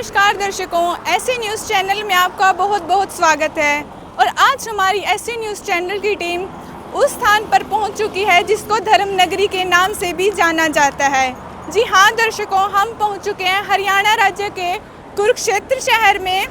नमस्कार दर्शकों, ऐसे न्यूज़ चैनल में आपका बहुत बहुत स्वागत है। और आज हमारी ऐसे न्यूज़ चैनल की टीम उस स्थान पर पहुंच चुकी है जिसको धर्म नगरी के नाम से भी जाना जाता है। जी हाँ दर्शकों, हम पहुंच चुके हैं हरियाणा राज्य के कुरुक्षेत्र शहर में,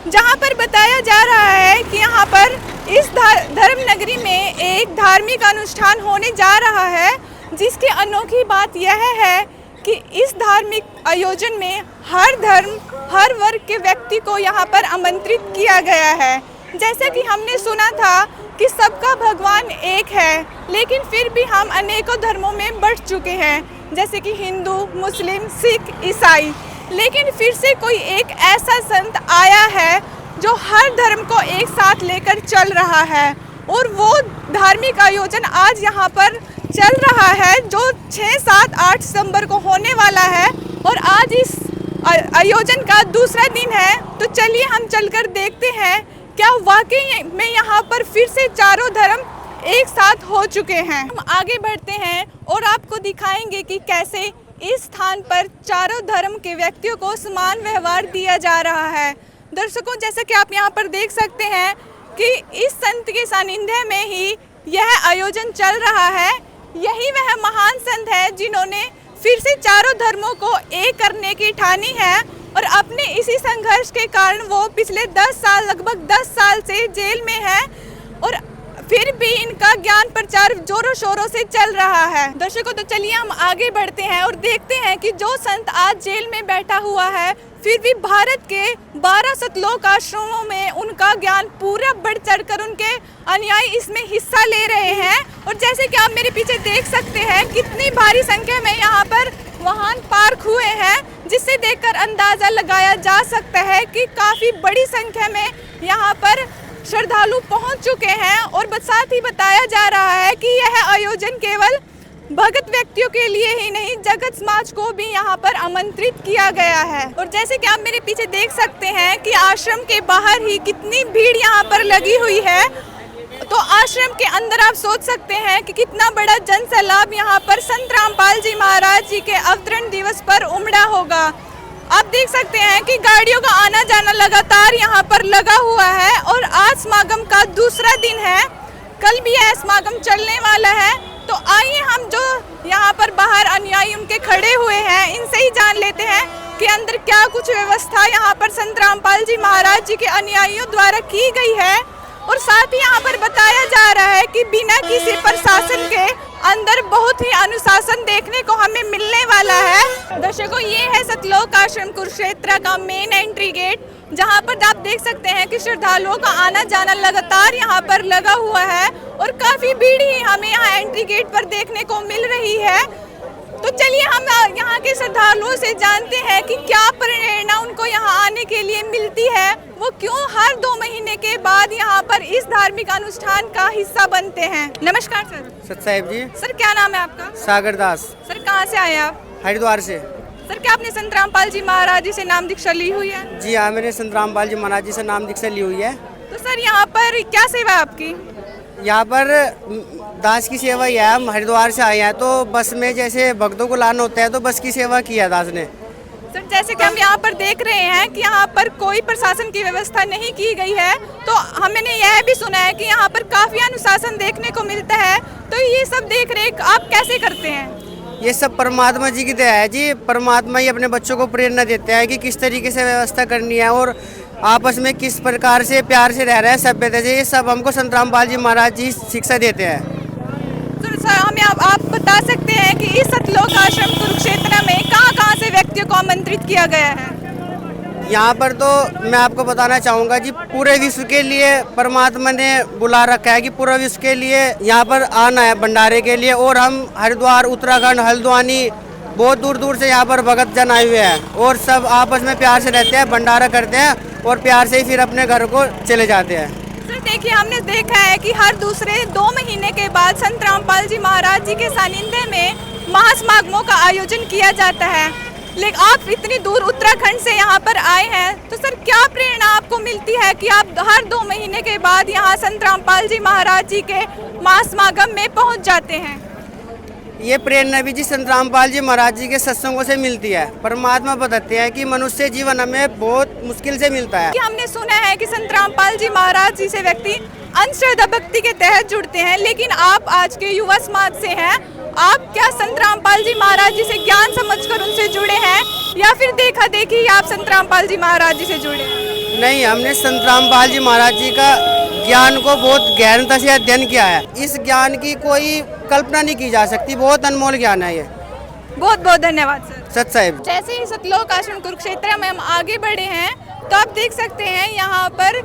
जहां पर बताया जा रहा है कि यहां पर इस धर्म नगरी में एक धार्मिक अनुष्ठान होने जा रहा है, जिसकी अनोखी बात यह है कि इस धार्मिक आयोजन में हर धर्म, हर वर्ग के व्यक्ति को यहाँ पर आमंत्रित किया गया है। जैसा कि हमने सुना था कि सबका भगवान एक है, लेकिन फिर भी हम अनेकों धर्मों में बढ़ चुके हैं, जैसे कि हिंदू, मुस्लिम, सिख, ईसाई। लेकिन फिर से कोई एक ऐसा संत आया है जो हर धर्म को एक साथ लेकर चल रहा है, और वो धार्मिक आयोजन आज यहाँ पर चल रहा है जो 6, 7, 8 सितंबर को होने वाला है। और आज इस आयोजन का दूसरा दिन है, तो चलिए हम चलकर देखते हैं क्या वाकई में यहाँ पर फिर से चारों धर्म एक साथ हो चुके हैं। हम आगे बढ़ते हैं और आपको दिखाएंगे कि कैसे इस स्थान पर चारों धर्म के व्यक्तियों को समान व्यवहार दिया जा रहा है। दर्शकों, जैसे कि आप यहाँ पर देख सकते हैं कि इस संत के सानिध्य में ही यह आयोजन चल रहा है। यही वह महान संत है जिन्होंने फिर से चारों धर्मों को एक करने की ठानी है, और अपने इसी संघर्ष के कारण वो पिछले 10 साल, लगभग 10 साल से जेल में है, और फिर भी इनका ज्ञान प्रचार जोरों शोरों से चल रहा है। दर्शकों, तो चलिए हम आगे बढ़ते हैं और देखते हैं कि जो संत आज जेल में बैठा हुआ है, फिर भी भारत के 12 सतलोक आश्रमों में उनका ज्ञान पूरा बढ़ चढ़कर उनके अनुयायी इसमें हिस्सा ले रहे हैं। और जैसे कि आप मेरे पीछे देख सकते हैं, कितनी भारी संख्या में यहाँ पर वाहन पार्क हुए हैं, जिससे देखकर अंदाजा लगाया जा सकता है कि काफ़ी बड़ी संख्या में यहाँ पर श्रद्धालु पहुँच चुके हैं। और साथ ही बताया जा रहा है कि यह आयोजन केवल भगत व्यक्तियों के लिए ही नहीं, जगत समाज को भी यहाँ पर आमंत्रित किया गया है। और जैसे कि आप मेरे पीछे देख सकते हैं कि आश्रम के बाहर ही कितनी भीड़ यहाँ पर लगी हुई है, तो आश्रम के अंदर आप सोच सकते हैं कि कितना बड़ा जन सैलाब यहाँ पर संत रामपाल जी महाराज जी के अवतरण दिवस पर उमड़ा होगा। आप देख सकते हैं कि गाड़ियों का आना जाना लगातार यहाँ पर लगा हुआ है, और आज समागम का दूसरा दिन है। कल भी यह समागम चलने वाला है। तो आइए हम जो यहाँ पर बाहर अनुयायी उनके खड़े हुए हैं, इनसे ही जान लेते हैं कि अंदर क्या कुछ व्यवस्था यहाँ पर संत रामपाल जी महाराज जी के अनुयायियों द्वारा की गई है। और साथ ही यहाँ पर बताया जा रहा है कि बिना किसी प्रशासन के अंदर बहुत ही अनुशासन देखने को हमें मिलने वाला है। दर्शकों, ये है सतलोक आश्रम कुरुक्षेत्र का मेन एंट्री गेट, जहाँ पर आप देख सकते हैं कि श्रद्धालुओं का आना जाना लगातार यहाँ पर लगा हुआ है, और काफी भीड़ ही हमें यहाँ एंट्री गेट पर देखने को मिल रही है। तो चलिए हम यहाँ के श्रद्धालुओं से जानते हैं कि क्या प्रेरणा उनको यहाँ आने के लिए मिलती है, वो क्यों हर 2 महीने के बाद यहाँ पर इस धार्मिक अनुष्ठान का हिस्सा बनते हैं। नमस्कार सर। सत साहिब जी। सर, क्या नाम है आपका? सागर दास। सर, कहाँ से आए आप? हरिद्वार से। सर, क्या आपने संत रामपाल जी महाराज जी से नाम दीक्षा ली हुई है? जी हाँ, मैंने संत रामपाल जी महाराज जी से नाम दीक्षा ली हुई है। तो सर, यहाँ पर क्या सेवा है आपकी? यहाँ पर दास की सेवा ही है। हम हरिद्वार से आए हैं, तो बस में जैसे भक्तों को लाना होता है, तो बस की सेवा की है दास ने। सर, जैसे कि हम यहाँ पर देख रहे हैं कि यहाँ पर कोई प्रशासन की व्यवस्था नहीं की गई है, तो हमने यह भी सुना है कि यहाँ पर काफी अनुशासन देखने को मिलता है। तो ये सब देख रेख आप कैसे करते हैं? ये सब परमात्मा जी की दया है जी। परमात्मा ही अपने बच्चों को प्रेरणा देते हैं कि किस तरीके से व्यवस्था करनी है, और आपस में किस प्रकार से प्यार से रह रहे हैं, सभ्यता से। ये सब हमको संत रामपाल जी महाराज जी शिक्षा देते हैं। सर, हमें आप बता सकते हैं कि इस सतलोक आश्रम कुरुक्षेत्र में कहाँ से व्यक्तियों को आमंत्रित किया गया है? यहाँ पर तो मैं आपको बताना चाहूँगा जी, पूरे विश्व के लिए परमात्मा ने बुला रखा है कि पूरा विश्व के लिए यहाँ पर आना है भंडारे के लिए। और हम हरिद्वार, उत्तराखंड, हल्द्वानी, बहुत दूर दूर से यहाँ पर भगत जन आए हुए हैं, और सब आपस में प्यार से रहते हैं, भंडारा करते हैं, और प्यार से ही फिर अपने घर को चले जाते हैं। सर, देखिए, हमने देखा है कि हर दूसरे 2 महीने के बाद संत रामपाल जी महाराज जी के सानिध्य में महासमागमों का आयोजन किया जाता है। लेकिन आप इतनी दूर उत्तराखंड से यहाँ पर आए हैं, तो सर क्या प्रेरणा आपको मिलती है कि आप हर 2 महीने के बाद यहाँ संत रामपाल जी महाराज जी के महासमागम में पहुँच जाते हैं? ये प्रेरणा भी जी संत रामपाल जी महाराज जी के सत्संगों से मिलती है। परमात्मा बताते हैं कि मनुष्य जीवन हमें बहुत मुश्किल से मिलता है। कि हमने सुना है कि संत रामपाल जी महाराज जी से व्यक्ति अंधश्रद्धा भक्ति के तहत जुड़ते हैं, लेकिन आप आज के युवा समाज से हैं, आप क्या संत रामपाल जी महाराज जी से ज्ञान समझकर उनसे जुड़े हैं या फिर देखा देखी आप संत रामपाल जी महाराज जी से जुड़े हैं? नहीं, हमने संत रामपाल जी महाराज जी का ज्ञान को बहुत गहनता से अध्ययन किया है। इस ज्ञान की कोई कल्पना नहीं की जा सकती, बहुत अनमोल ज्ञान है ये। बहुत बहुत धन्यवाद सर। सत साहिब। जैसे ही सतलोक आश्रम कुरुक्षेत्र में हम आगे बढ़े हैं तो आप देख सकते हैं यहाँ पर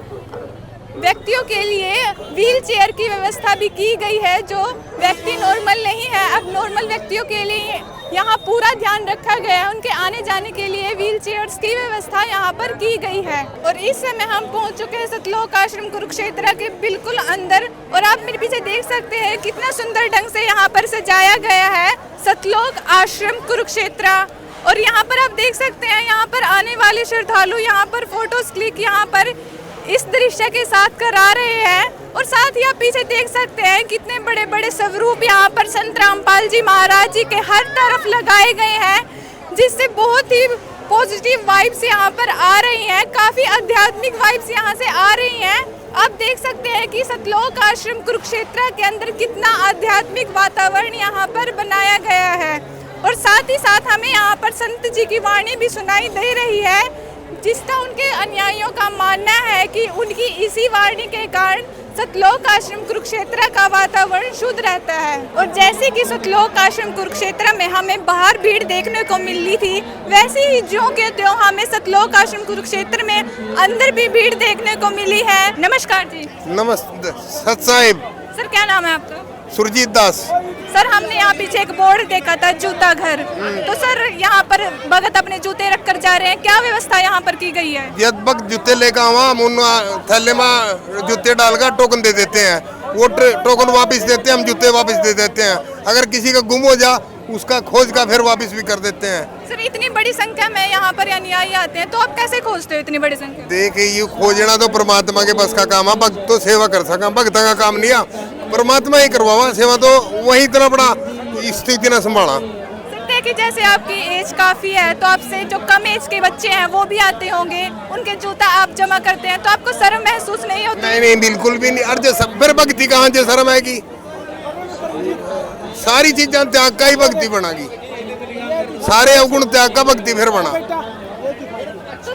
व्यक्तियों के लिए व्हील चेयर की व्यवस्था भी की गई है। जो व्यक्ति नॉर्मल नहीं है, अब नॉर्मल व्यक्तियों के लिए यहाँ पूरा ध्यान रखा गया है। उनके आने जाने के लिए व्हील चेयर्स की व्यवस्था यहाँ पर की गई है। और इस समय हम पहुँच चुके हैं सतलोक आश्रम कुरुक्षेत्र के बिल्कुल अंदर, और आप मेरे पीछे देख सकते हैं कितना सुंदर ढंग से यहाँ पर सजाया गया है सतलोक आश्रम कुरुक्षेत्र। और यहाँ पर आप देख सकते हैं यहाँ पर आने वाले श्रद्धालु यहाँ पर फोटोज क्लिक यहाँ पर इस दृश्य के साथ करा रहे हैं। और साथ ही आप पीछे देख सकते हैं कितने बड़े बड़े स्वरूप यहाँ पर संत रामपाल जी महाराज जी के हर तरफ लगाए गए हैं, जिससे बहुत ही पॉजिटिव वाइब्स यहाँ पर आ रही हैं, काफी आध्यात्मिक वाइब्स यहाँ से आ रही हैं। आप देख सकते हैं कि सतलोक आश्रम कुरुक्षेत्र के अंदर कितना आध्यात्मिक वातावरण यहाँ पर बनाया गया है। और साथ ही साथ हमें यहाँ पर संत जी की वाणी भी सुनाई दे रही है, जिसका उनके अनुयायियों का मानना है कि उनकी इसी वाणी के कारण सतलोक आश्रम कुरुक्षेत्र का वातावरण शुद्ध रहता है। और जैसे कि सतलोक आश्रम कुरुक्षेत्र में हमें बाहर भीड़ देखने को मिली थी, वैसे ही ज्यों के त्यों हमें सतलोक आश्रम कुरुक्षेत्र में अंदर भी भीड़ देखने को मिली है। नमस्कार जी। नमस्ते सत साहिब। सर क्या नाम है आपका? सुरजीत दास। सर हमने यहाँ पीछे एक बोर्ड देखा था जूता घर, तो सर यहाँ पर भगत अपने जूते रख कर जा रहे हैं, क्या व्यवस्था यहाँ पर की गई है? जब भक्त जूते लेकर आवा हम उन थैले में जूते डालकर टोकन दे देते हैं, वो टोकन वापस देते हैं, हम जूते वापस दे देते हैं। अगर किसी का गुम हो जा उसका खोज का फिर वापस भी कर देते हैं। सर इतनी बड़ी संख्या में यहाँ पर अनुयायी आते हैं, तो आप कैसे खोजते हो इतनी बड़ी संख्या? देखिए ये खोजना तो परमात्मा के बस का काम है, भक्त तो सेवा कर सका, भक्त का काम नहीं है, परमात्मा ही करवावा सेवा, तो वही इतना बड़ा स्थिति न संभाला। कि जैसे आपकी एज काफी है तो आपसे जो कम एज के बच्चे हैं वो भी आते होंगे, उनके जूता आप जमा करते हैं, तो आपको शर्म महसूस नहीं होती? नहीं बिल्कुल भी नहीं। अर्ज फिर भक्ति कहाँ से शर्म आएगी? सारी चीजें त्याग का ही भक्ति बनागी, सारे अवगुण त्याग का भक्ति फिर बना। तो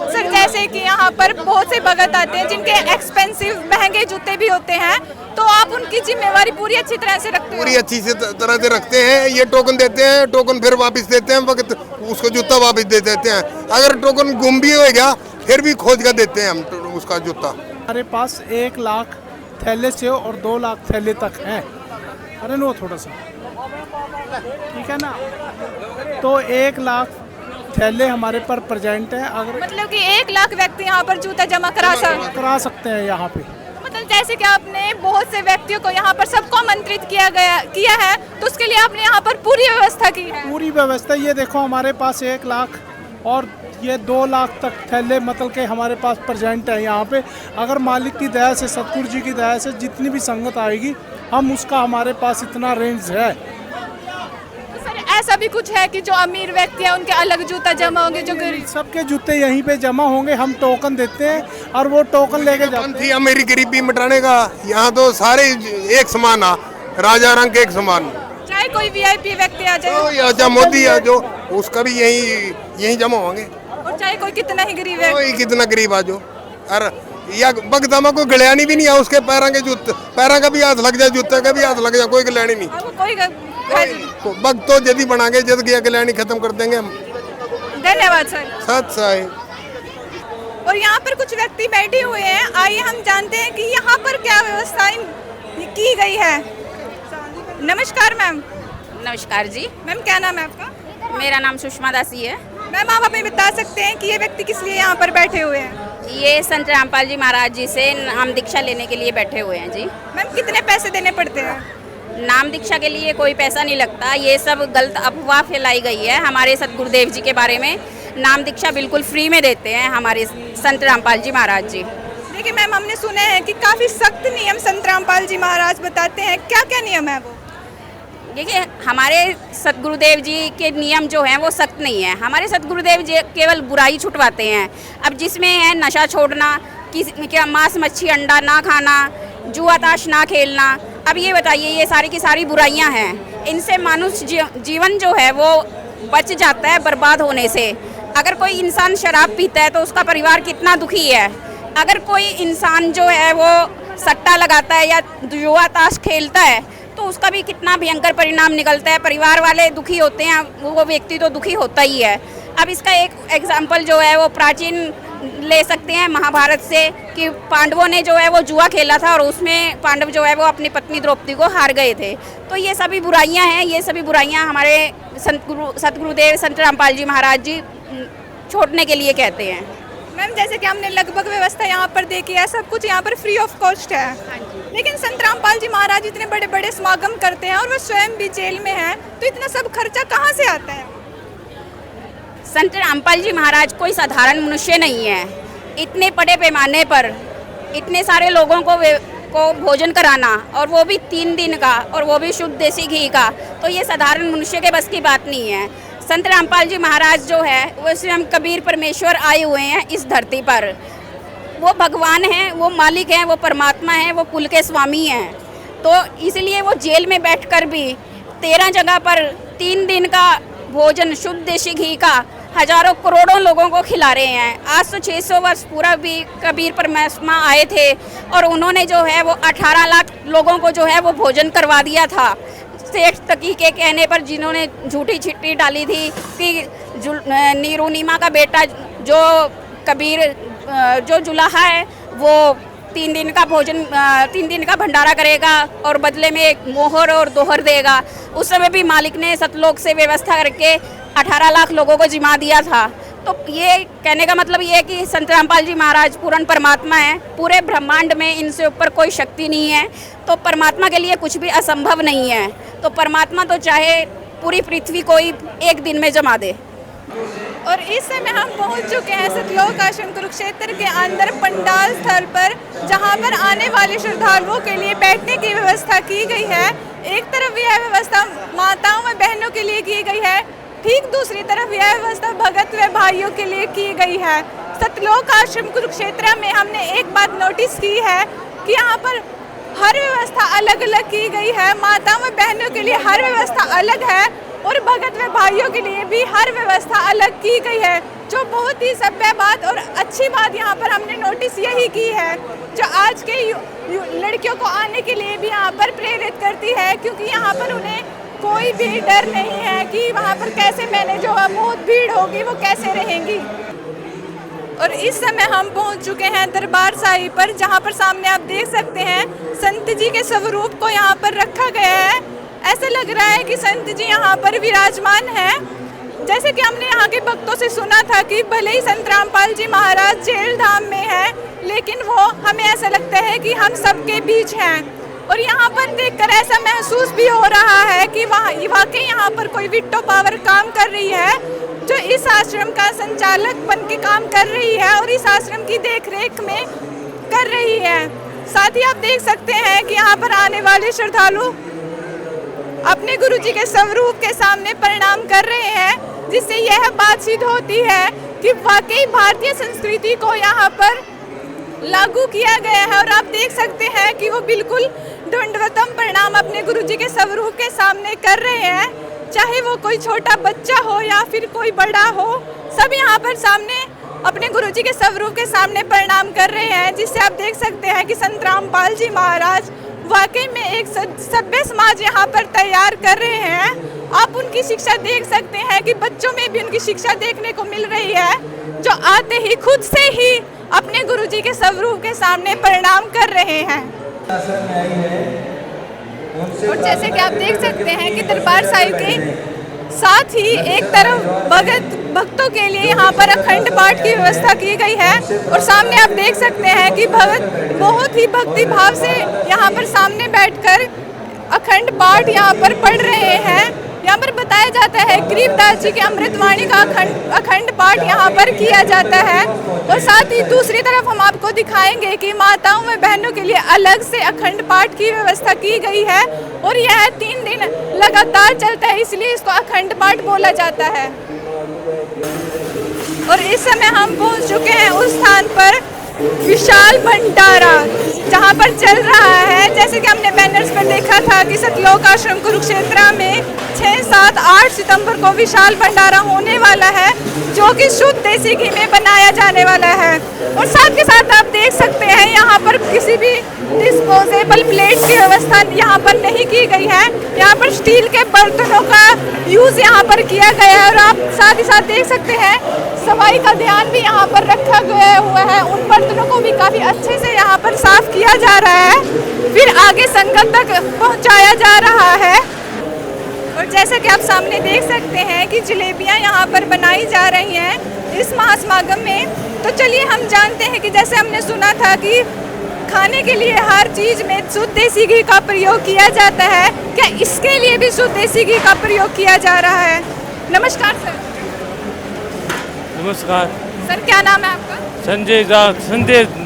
सर जैसे कि यहाँ पर बहुत से भगत आते हैं जिनके एक्सपेंसिव महंगे जूते भी होते हैं, तो आप उनकी जिम्मेवारी पूरी अच्छी तरह से रखते हैं? पूरी अच्छी से तरह से रखते हैं। ये टोकन देते हैं, टोकन फिर वापस देते हैं, वक्त उसको जूता वापस दे देते हैं। अगर टोकन गुम भी हो गया फिर भी खोज कर देते हैं हम उसका जूता। हमारे पास 1 लाख थैले से और 2 लाख थैले तक है। अरे नो थोड़ा सा ठीक है ना, तो 1 लाख थैले हमारे पर प्रेजेंट है। अगर मतलब कि 1 लाख व्यक्ति यहाँ पर जूता जमा करा सकते हैं यहाँ पे। मतलब जैसे कि आपने बहुत से व्यक्तियों को यहाँ पर सबको आमंत्रित किया है, तो उसके लिए आपने यहाँ पर पूरी व्यवस्था की है? पूरी व्यवस्था, ये देखो हमारे पास 1 लाख और ये 2 लाख तक थैले मतलब के हमारे पास प्रेजेंट है यहाँ पे। अगर मालिक की दया से, सतगुरु जी की दया से जितनी भी संगत आएगी, हम उसका हमारे पास इतना रेंज है। ऐसा भी कुछ है कि जो अमीर व्यक्ति है उनके अलग जूता जमा होंगे, जो गरीब? सबके जूते यहीं पे जमा होंगे, हम टोकन देते हैं और वो टोकन लेके जाते हैं। मेरी गरीबी मिटाने का यहाँ तो सारे एक समान है, राजा रंग एक समान, चाहे कोई वीआईपी व्यक्ति आ जाए या चाहे मोदी आ जो, उसका भी यही जमा होंगे, और चाहे कोई कितना ही गरीब है, कोई कितना गरीब आ जो। अरे या बगदामा को गलियानी भी नहीं है, उसके पैरों के जूते, पैरों का भी हाथ लग जाए, जूते का भी हाथ लग जाए, कोई गलियानी नहीं। बग तो जदी बना के जद गया कल्याणी खत्म कर देंगे हम। धन्यवाद सर। सत साहिब। और यहाँ पर कुछ व्यक्ति बैठे हुए हैं, आइए हम जानते हैं कि यहाँ पर क्या व्यवस्थाएं की गई है। नमस्कार मैम। नमस्कार जी। मैम क्या नाम है आपका? मेरा नाम सुषमा दासी है। मैम आप हमें बता सकते हैं कि ये व्यक्ति किस लिए यहाँ पर बैठे हुए हैं? ये संत रामपाल जी महाराज जी से नाम दीक्षा लेने के लिए बैठे हुए हैं जी। मैम कितने पैसे देने पड़ते हैं? नाम दीक्षा के लिए कोई पैसा नहीं लगता, ये सब गलत अफवाह फैलाई गई है हमारे सतगुरुदेव जी के बारे में। नाम दीक्षा बिल्कुल फ्री में देते हैं हमारे संत रामपाल जी महाराज जी। देखिए मैम, हमने सुना है कि काफ़ी सख्त नियम संत रामपाल जी महाराज बताते हैं, क्या क्या नियम है वो? देखिए, हमारे सतगुरुदेव जी के नियम जो हैं वो सख्त नहीं है। हमारे सतगुरुदेव जी केवल बुराई छुटवाते हैं। अब जिसमें है नशा छोड़ना, क्या मांस मच्छी अंडा ना खाना, जुआ ताश ना खेलना, अब ये बताइए, ये सारी की सारी बुराइयां हैं। इनसे मनुष्य जीवन जो है वो बच जाता है बर्बाद होने से। अगर कोई इंसान शराब पीता है तो उसका परिवार कितना दुखी है। अगर कोई इंसान जो है वो सट्टा लगाता है या जुआ ताश खेलता है तो उसका भी कितना भयंकर परिणाम निकलता है। परिवार वाले दुखी होते हैं, वो व्यक्ति तो दुखी होता ही है। अब इसका एक एग्जाम्पल जो है वो प्राचीन ले सकते हैं महाभारत से, कि पांडवों ने जो है वो जुआ खेला था और उसमें पांडव जो है वो अपनी पत्नी द्रौपदी को हार गए थे। तो ये सभी बुराइयां हैं, ये सभी बुराइयां हमारे सतगुरुदेव संत रामपाल जी महाराज जी छोड़ने के लिए कहते हैं। मैम, जैसे कि हमने लगभग व्यवस्था यहाँ पर देखी है, सब कुछ यहाँ पर फ्री ऑफ कॉस्ट है। लेकिन संत रामपाल जी महाराज इतने बड़े बड़े समागम करते हैं और वो स्वयं भी जेल में हैं, तो इतना सब खर्चा कहाँ से आता है? संत रामपाल जी महाराज कोई साधारण मनुष्य नहीं है। इतने बड़े पैमाने पर इतने सारे लोगों को भोजन कराना, और वो भी 3 दिन का, और वो भी शुद्ध देसी घी का, तो ये साधारण मनुष्य के बस की बात नहीं है। संत रामपाल जी महाराज जो है वो स्वयं कबीर परमेश्वर आए हुए हैं इस धरती पर। वो भगवान हैं, वो मालिक हैं, वो परमात्मा हैं, वो कुल के स्वामी हैं। तो इसलिए वो जेल में बैठकर भी 13 जगह पर 3 दिन का भोजन शुद्ध देसी घी का हजारों करोड़ों लोगों को खिला रहे हैं। आज तो 600 वर्ष पूरा भी कबीर परमात्मा आए थे और उन्होंने जो है वो 18 लाख लोगों को जो है वो भोजन करवा दिया था। सेठ तकी के कहने पर, जिन्होंने झूठी चिट्ठी डाली थी कि नीरू नीमा का बेटा जो कबीर जो जुलाहा है वो 3 दिन का भोजन 3 दिन का भंडारा करेगा और बदले में एक मोहर और दोहर देगा। उस समय भी मालिक ने सतलोक से व्यवस्था करके 18 लाख लोगों को जिमा दिया था। तो ये कहने का मतलब ये है कि संत रामपाल जी महाराज पूर्ण परमात्मा हैं। पूरे ब्रह्मांड में इनसे ऊपर कोई शक्ति नहीं है। तो परमात्मा के लिए कुछ भी असंभव नहीं है। तो परमात्मा तो चाहे पूरी पृथ्वी को ही एक दिन में जमा दे। और इस समय हम पहुंच चुके हैं सतलोक आश्रम कुरुक्षेत्र के अंदर पंडाल स्थल पर, जहां पर आने वाले श्रद्धालुओं के लिए बैठने की व्यवस्था की गई है। एक तरफ यह व्यवस्था माताओं व बहनों के लिए की गई है, ठीक दूसरी तरफ यह व्यवस्था भगत व भाइयों के लिए की गई है। सतलोक आश्रम कुरुक्षेत्र में हमने एक बात नोटिस की है कि यहाँ पर हर व्यवस्था अलग अलग की गई है। माताओं व बहनों के लिए हर व्यवस्था अलग है और भगत व भाइयों के लिए भी हर व्यवस्था अलग की गई है, जो बहुत ही सभ्य बात और अच्छी बात यहाँ पर हमने नोटिस यही की है, जो आज के लड़कियों को आने के लिए भी यहाँ पर प्रेरित करती है, क्योंकि यहाँ पर उन्हें कोई भी डर नहीं है कि वहाँ पर कैसे मैनेज होगा, बहुत भीड़ होगी, वो कैसे रहेंगी। और इस समय हम पहुँच चुके हैं दरबार साहिब पर, जहाँ पर सामने आप देख सकते हैं संत जी के स्वरूप को यहाँ पर रखा गया है। ऐसा लग रहा है कि संत जी यहाँ पर विराजमान हैं। जैसे कि हमने यहाँ के भक्तों से सुना था कि भले ही संत रामपाल जी महाराज जेल धाम में हैं, लेकिन वो हमें ऐसा लगता है कि हम सबके बीच हैं। और यहाँ पर देखकर ऐसा महसूस भी हो रहा है कि वाकई यहाँ पर कोई विट्टो पावर काम कर रही है, जो इस आश्रम का संचालक बन के काम कर रही है और इस आश्रम की देखरेख में कर रही है। साथ ही आप देख सकते हैं कि यहाँ पर आने वाले श्रद्धालु अपने गुरुजी के स्वरूप के सामने प्रणाम कर रहे हैं, जिससे यह बात सिद्ध होती है कि वाकई भारतीय संस्कृति को यहाँ पर लागू किया गया है। और आप देख सकते हैं कि वो बिल्कुल दंडवतम प्रणाम अपने गुरुजी के स्वरूप के सामने कर रहे हैं, चाहे वो कोई छोटा बच्चा हो या फिर कोई बड़ा हो, सब यहाँ पर सामने अपने गुरुजी के स्वरूप के सामने प्रणाम कर रहे हैं, जिससे आप देख सकते हैं कि संत रामपाल जी महाराज वाकई में एक सभ्य समाज यहाँ पर तैयार कर रहे हैं। आप उनकी शिक्षा देख सकते हैं कि बच्चों में भी उनकी शिक्षा देखने को मिल रही है, जो आते ही खुद से ही अपने गुरुजी के स्वरूप के सामने प्रणाम कर रहे हैं। और जैसे कि आप देख सकते हैं कि दरबार साहिब के साथ ही एक तरफ भक्तों के लिए यहाँ पर अखंड पाठ की व्यवस्था की गई है, और सामने आप देख सकते हैं कि भगत बहुत ही भक्ति भाव से यहाँ पर सामने बैठकर अखंड पाठ यहाँ पर पढ़ रहे हैं। यहाँ पर बताया जाता है गरीबदास जी के अमृतवाणी का अखंड पाठ यहाँ पर किया जाता है। और साथ ही दूसरी तरफ हम आपको दिखाएंगे कि माताओं व बहनों के लिए अलग से अखंड पाठ की व्यवस्था की गई है और यह 3 दिन लगातार चलता है, इसलिए इसको अखंड पाठ बोला जाता है। और इस समय हम पहुँच चुके हैं उस स्थान पर विशाल भंडारा जहाँ पर चल रहा है। जैसे कि हमने बैनर्स पर देखा था कि सतलोक आश्रम कुरुक्षेत्र में 6, 7, 8 सितंबर को विशाल भंडारा होने वाला है, जो कि शुद्ध देसी घी में बनाया जाने वाला है। और साथ के साथ आप देख सकते हैं यहाँ पर किसी भी डिस्पोजेबल प्लेट की व्यवस्था यहाँ पर नहीं की गई है। यहाँ पर स्टील के बर्तनों का यूज यहाँ पर किया गया है। और आप साथ ही साथ देख सकते हैं सफाई का ध्यान भी यहाँ पर रखा गया हुआ है। उन बर्तनों को भी काफी अच्छे से यहाँ पर साफ किया जा रहा है, फिर आगे संगत तक पहुँचाया जा रहा है। और जैसा कि आप सामने देख सकते हैं कि जलेबियाँ यहाँ पर बनाई जा रही हैं इस महासमागम में। तो चलिए हम जानते हैं कि जैसे हमने सुना था कि खाने के लिए हर चीज में शुद्ध देसी घी का प्रयोग किया जाता है, क्या इसके लिए भी शुद्ध देसी घी का प्रयोग किया जा रहा है? नमस्कार सर। नमस्कार सर, क्या नाम है आपका? संजय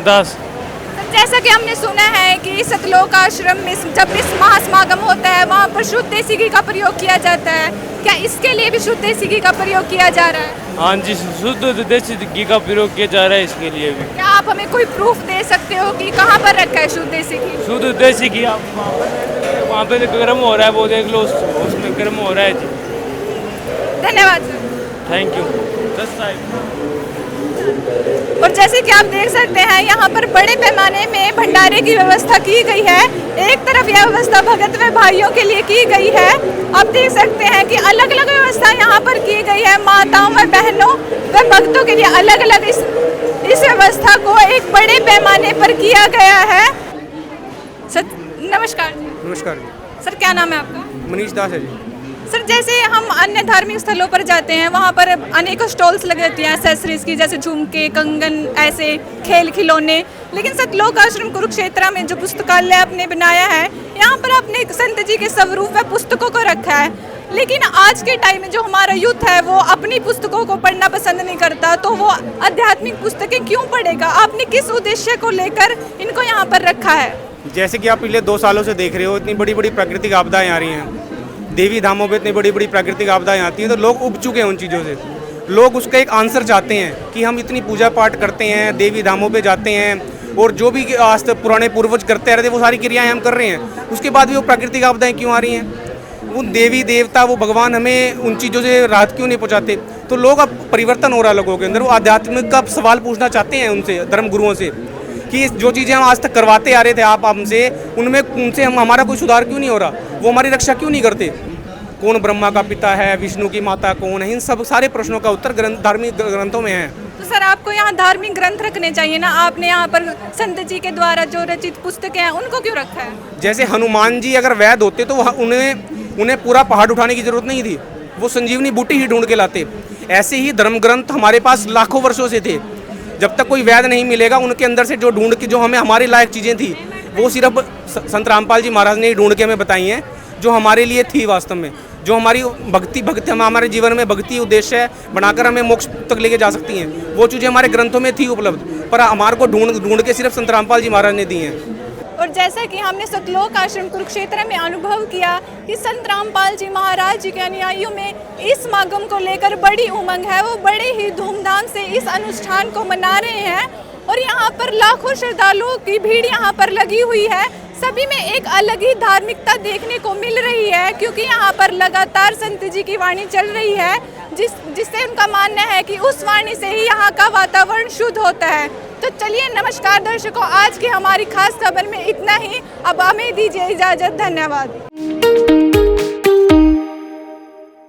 दास। सर, जैसा कि हमने सुना है कि सतलोक आश्रम में जब इस महासमागम होता है वहाँ पर शुद्ध देसी घी का प्रयोग किया जाता है, क्या इसके लिए भी शुद्ध देसी घी का प्रयोग किया जा रहा है? हाँ जी, शुद्ध देसी घी का प्रयोग किया जा रहा है इसके लिए भी। क्या आप हमें कोई प्रूफ दे सकते हो कि कहाँ पर रखा है शुद्ध देसी घी? शुद्ध देसी घी आप वहाँ पे गर्म हो रहा है, वो देख लो, उसमें गर्म हो रहा है जी। धन्यवाद सर। Thank you. और जैसे कि आप देख सकते हैं यहाँ पर बड़े पैमाने में भंडारे की व्यवस्था की गई है। एक तरफ यह व्यवस्था भगत व भाइयों के लिए की गई है। आप देख सकते हैं कि अलग अलग व्यवस्था यहाँ पर की गई है। माताओं व बहनों व भक्तों के लिए अलग अलग इस व्यवस्था को एक बड़े पैमाने पर किया गया है। सर नमस्कार। नमस्कार जी। सर, क्या नाम है आपका? मनीष दास है जी। सर, जैसे हम अन्य धार्मिक स्थलों पर जाते हैं वहाँ पर अनेकों स्टॉल्स लगे होती हैं एक्सेसरीज की, जैसे झुमके, कंगन, ऐसे खेल खिलौने, लेकिन सतलोक आश्रम कुरुक्षेत्र में जो पुस्तकालय आपने बनाया है यहाँ पर आपने संत जी के स्वरूप व पुस्तकों को रखा है। लेकिन आज के टाइम में जो हमारा यूथ है वो अपनी पुस्तकों को पढ़ना पसंद नहीं करता, तो वो आध्यात्मिक पुस्तकें क्यों पढ़ेगा? आपने किस उद्देश्य को लेकर इनको यहाँ पर रखा है? जैसे कि आप पिछले 2 सालों से देख रहे हो, इतनी बड़ी बड़ी प्राकृतिक आपदाएं आ रही हैं, देवी धामों पे इतनी बड़ी बड़ी प्राकृतिक आपदाएं आती हैं, तो लोग उब चुके हैं उन चीज़ों से। लोग उसका एक आंसर चाहते हैं कि हम इतनी पूजा पाठ करते हैं, देवी धामों पे जाते हैं और जो भी आज तक पुराने पूर्वज करते आ रहे थे वो सारी क्रियाएं हम कर रहे हैं, उसके बाद भी वो प्राकृतिक आपदाएं क्यों आ रही हैं? वो देवी देवता, वो भगवान हमें उन चीज़ों से राहत क्यों नहीं पहुँचाते? तो लोग अब परिवर्तन हो रहा है लोगों के अंदर, वो आध्यात्मिक का सवाल पूछना चाहते हैं उनसे, धर्म गुरुओं से, कि जो चीज़ें हम आज तक करवाते आ रहे थे आप हमसे, उनसे हमारा कोई सुधार क्यों नहीं हो रहा? वो हमारी रक्षा क्यों नहीं करते? कौन ब्रह्मा का पिता है, विष्णु की माता कौन है, इन सब सारे प्रश्नों का उत्तर धार्मिक ग्रंथों में है। तो सर, आपको यहाँ धार्मिक ग्रंथ रखने चाहिए ना, आपने यहाँ पर संत जी के द्वारा जो रचित पुस्तकें हैं उनको क्यों रखा है? जैसे हनुमान जी अगर वैद्य होते तो उन्हें पूरा पहाड़ उठाने की जरूरत नहीं थी, वो संजीवनी बूटी ही ढूंढ के लाते। ऐसे ही धर्म ग्रंथ हमारे पास लाखों वर्षों से थे। जब तक कोई वैद्य नहीं मिलेगा, उनके अंदर से जो ढूंढ के जो हमें हमारे लायक चीज़ें थी वो सिर्फ संत रामपाल जी महाराज ने ही ढूंढ के हमें बताई हैं, जो हमारे लिए थी वास्तव में, जो हमारी भक्ति हम हमारे जीवन में भक्ति उद्देश्य है बनाकर हमें मोक्ष तक लेके जा सकती हैं, वो चीज़ें हमारे ग्रंथों में थी उपलब्ध, पर हमारे को ढूंढ के सिर्फ संत रामपाल जी महाराज ने दी हैं। और जैसा कि हमने सतलोक आश्रम कुरुक्षेत्र में अनुभव किया कि संत रामपाल जी महाराज जी के अनुयायियों में इस समागम को लेकर बड़ी उमंग है, वो बड़े ही धूमधाम से इस अनुष्ठान को मना रहे हैं। और यहाँ पर लाखों श्रद्धालुओं की भीड़ यहाँ पर लगी हुई है। सभी में एक अलग ही धार्मिकता देखने को मिल रही है, क्योंकि यहाँ पर लगातार संत जी की वाणी चल रही है, जिससे उनका मानना है कि उस वाणी से ही यहाँ का वातावरण शुद्ध होता है। तो चलिए, नमस्कार दर्शकों, आज की हमारी खास खबर में इतना ही। अब हमें दीजिए इजाजत। धन्यवाद।